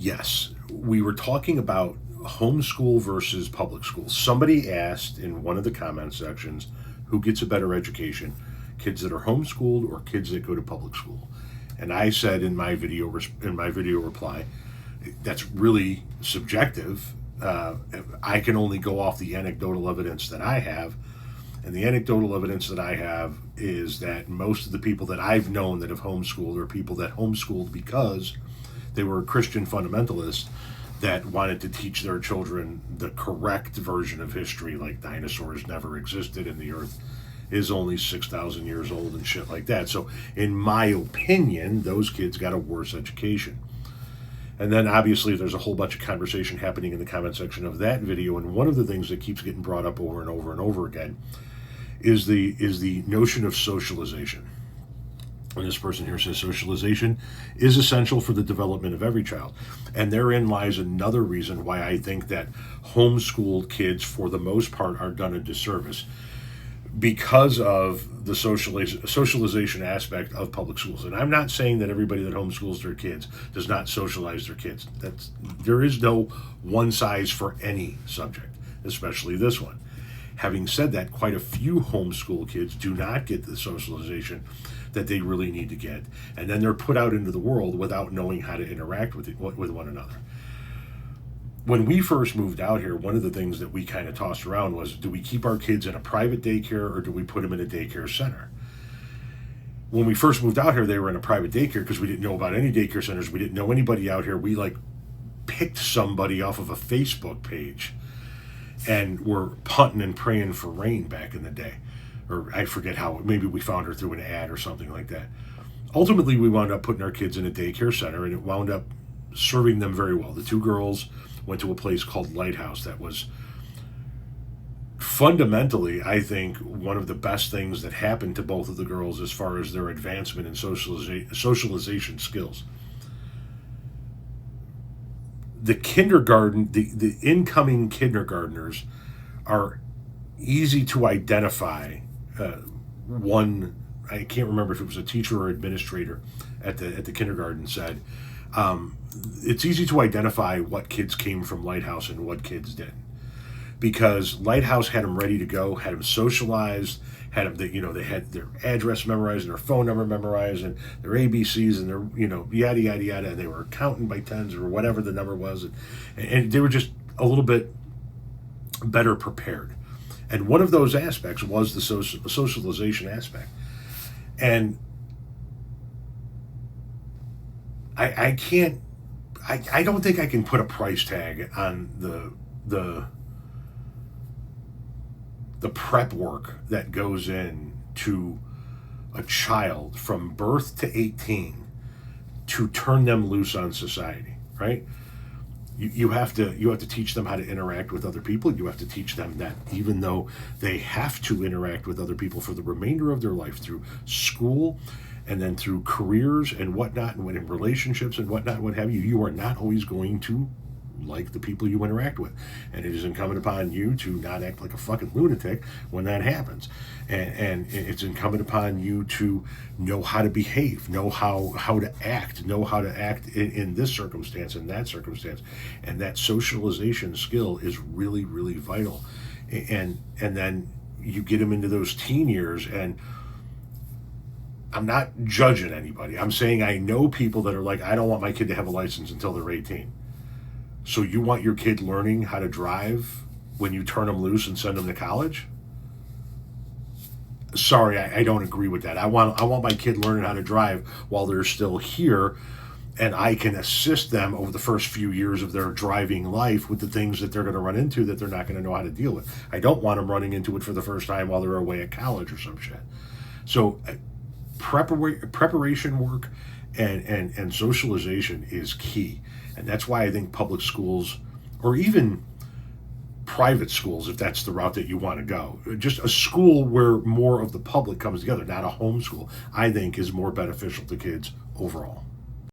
Yes, we were talking about homeschool versus public school. Somebody asked in one of the comment sections, who gets a better education, kids that are homeschooled or kids that go to public school? And I said in my video reply, that's really subjective. I can only go off the anecdotal evidence that I have, and the anecdotal evidence that I have is that most of the people that I've known that have homeschooled are people that homeschooled because they were Christian fundamentalists that wanted to teach their children the correct version of history, like dinosaurs never existed and the earth is only 6,000 years old and shit like that. So in my opinion, those kids got a worse education. And then obviously there's a whole bunch of conversation happening in the comment section of that video, and one of the things that keeps getting brought up over and over and over again is the notion of socialization. And this person here says socialization is essential for the development of every child. And therein lies another reason why I think that homeschooled kids, for the most part, are done a disservice, because of the socialization aspect of public schools. And I'm not saying that everybody that homeschools their kids does not socialize their kids. There is no one size for any subject, especially this one. Having said that, quite a few homeschool kids do not get the socialization that they really need to get, and then they're put out into the world without knowing how to interact with one another. When we first moved out here, one of the things that we kind of tossed around was, do we keep our kids in a private daycare or do we put them in a daycare center? When we first moved out here, they were in a private daycare because we didn't know about any daycare centers. We didn't know anybody out here. We picked somebody off of a Facebook page and were punting and praying for rain back in the day. Or I forget how, maybe we found her through an ad or something like that. Ultimately, we wound up putting our kids in a daycare center, and it wound up serving them very well. The two girls went to a place called Lighthouse that was fundamentally, I think, one of the best things that happened to both of the girls as far as their advancement in socialization skills. The kindergarten, the incoming kindergartners are easy to identify. One, I can't remember if it was a teacher or administrator at the kindergarten, said, it's easy to identify what kids came from Lighthouse and what kids didn't, because Lighthouse had them ready to go, had them socialized, had them, they had their address memorized and their phone number memorized and their ABCs and their, yada, yada, yada, and they were counting by tens or whatever the number was, and they were just a little bit better prepared. And one of those aspects was the socialization aspect. And I don't think I can put a price tag on the prep work that goes in to a child from birth to 18 to turn them loose on society, right? You have to teach them how to interact with other people. You have to teach them that even though they have to interact with other people for the remainder of their life through school and then through careers and whatnot, and in relationships and whatnot, what have you, you are not always going to like the people you interact with. And it is incumbent upon you to not act like a fucking lunatic when that happens. And it's incumbent upon you to know how to behave, know how to act in this circumstance and that circumstance. And that socialization skill is really, really vital. And then you get them into those teen years, and I'm not judging anybody. I'm saying I know people that are like, I don't want my kid to have a license until they're 18. So you want your kid learning how to drive when you turn them loose and send them to college? Sorry, I don't agree with that. I want my kid learning how to drive while they're still here, and I can assist them over the first few years of their driving life with the things that they're going to run into that they're not going to know how to deal with. I don't want them running into it for the first time while they're away at college or some shit. So preparation work and socialization is key. And that's why I think public schools, or even private schools, if that's the route that you want to go, just a school where more of the public comes together, not a homeschool, I think is more beneficial to kids overall.